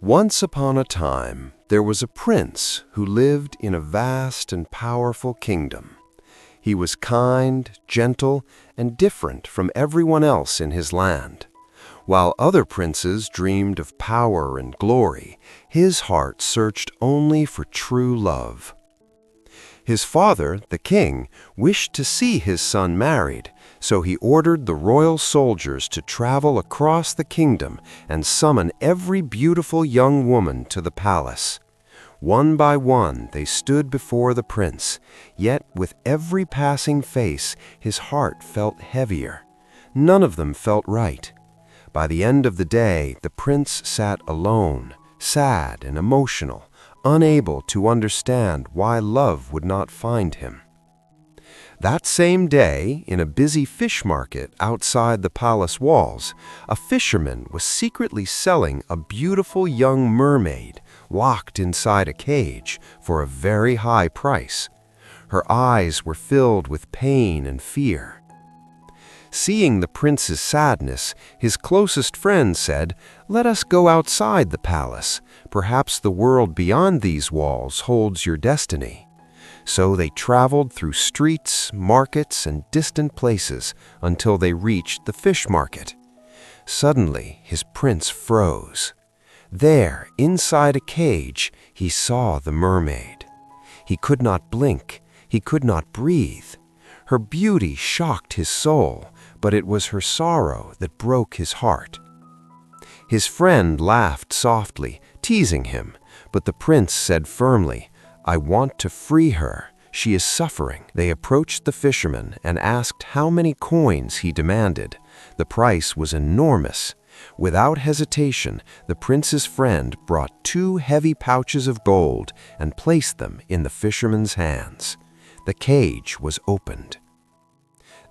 Once upon a time, there was a prince who lived in a vast and powerful kingdom. He was kind, gentle, and different from everyone else in his land. While other princes dreamed of power and glory, his heart searched only for true love. His father, the king, wished to see his son married, so he ordered the royal soldiers to travel across the kingdom and summon every beautiful young woman to the palace. One by one they stood before the prince, yet with every passing face his heart felt heavier. None of them felt right. By the end of the day, the prince sat alone, sad and emotional, unable to understand why love would not find him. That same day, in a busy fish market outside the palace walls, a fisherman was secretly selling a beautiful young mermaid locked inside a cage for a very high price. Her eyes were filled with pain and fear. Seeing the prince's sadness, his closest friend said, "Let us go outside the palace. Perhaps the world beyond these walls holds your destiny." So they traveled through streets, markets, and distant places until they reached the fish market. Suddenly, his prince froze. There, inside a cage, he saw the mermaid. He could not blink. He could not breathe. Her beauty shocked his soul, but it was her sorrow that broke his heart. His friend laughed softly, teasing him, but the prince said firmly, "I want to free her. She is suffering." They approached the fisherman and asked how many coins he demanded. The price was enormous. Without hesitation, the prince's friend brought 2 heavy pouches of gold and placed them in the fisherman's hands. The cage was opened.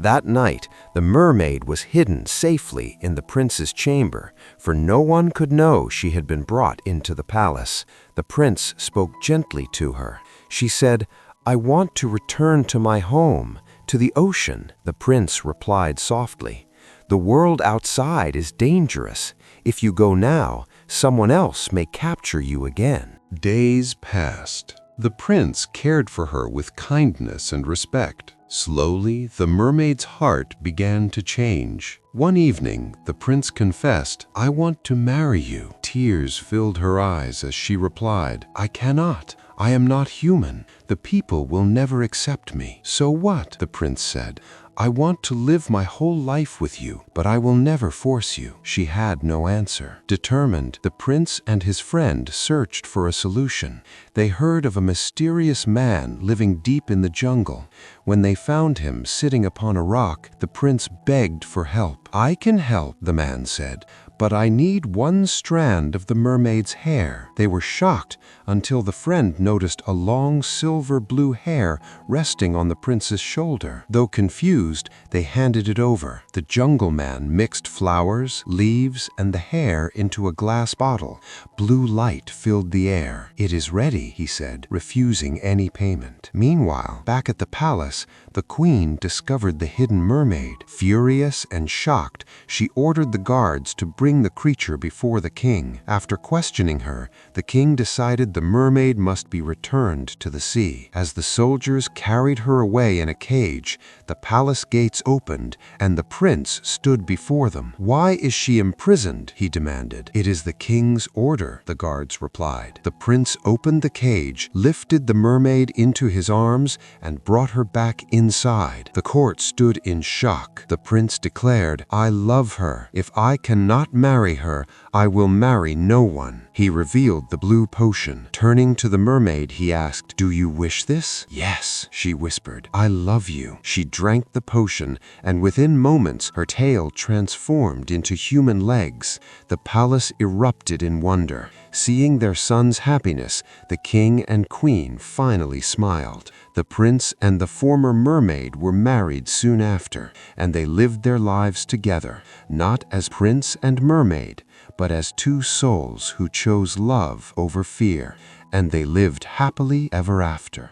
That night, the mermaid was hidden safely in the prince's chamber, for no one could know she had been brought into the palace. The prince spoke gently to her. She said, "I want to return to my home, to the ocean." The prince replied softly, "The world outside is dangerous. If you go now, someone else may capture you again." Days passed. The prince cared for her with kindness and respect. Slowly, the mermaid's heart began to change. One evening, the prince confessed, "I want to marry you." Tears filled her eyes as she replied, "I cannot. I am not human. The people will never accept me." "So what?" the prince said. "I want to live my whole life with you, but I will never force you." She had no answer. Determined, the prince and his friend searched for a solution. They heard of a mysterious man living deep in the jungle. When they found him sitting upon a rock, the prince begged for help. "I can help," the man said, "but I need 1 strand of the mermaid's hair." They were shocked until the friend noticed a long silver-blue hair resting on the prince's shoulder. Though confused, they handed it over. The jungle man mixed flowers, leaves, and the hair into a glass bottle. Blue light filled the air. "It is ready," he said, refusing any payment. Meanwhile, back at the palace, the queen discovered the hidden mermaid. Furious and shocked, she ordered the guards to bring the creature before the king. After questioning her, the king decided the mermaid must be returned to the sea. As the soldiers carried her away in a cage, the palace gates opened and the prince stood before them. "Why is she imprisoned?" he demanded. "It is the king's order," the guards replied. The prince opened the cage, lifted the mermaid into his arms, and brought her back inside. The court stood in shock. The prince declared, "I love her. If I cannot marry her, I will marry no one." He revealed the blue potion. Turning to the mermaid, he asked, "Do you wish this?" "Yes," she whispered. "I love you." She drank the potion, and within moments, her tail transformed into human legs. The palace erupted in wonder. Seeing their son's happiness, the king and queen finally smiled. The prince and the former mermaid were married soon after, and they lived their lives together, not as prince and mermaid, but as 2 souls who chose love over fear, and they lived happily ever after.